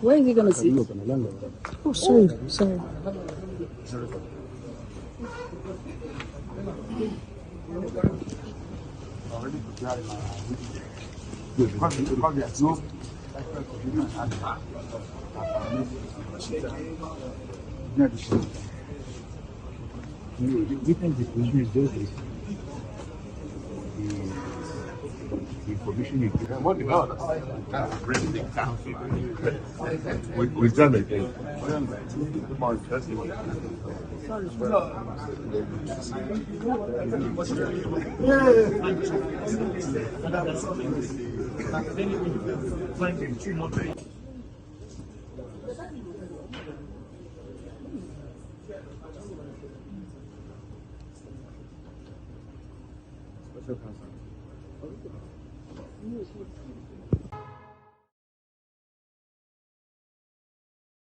Where is he going to sit? Oh, sorry. The information you give, what about president council? We done it again.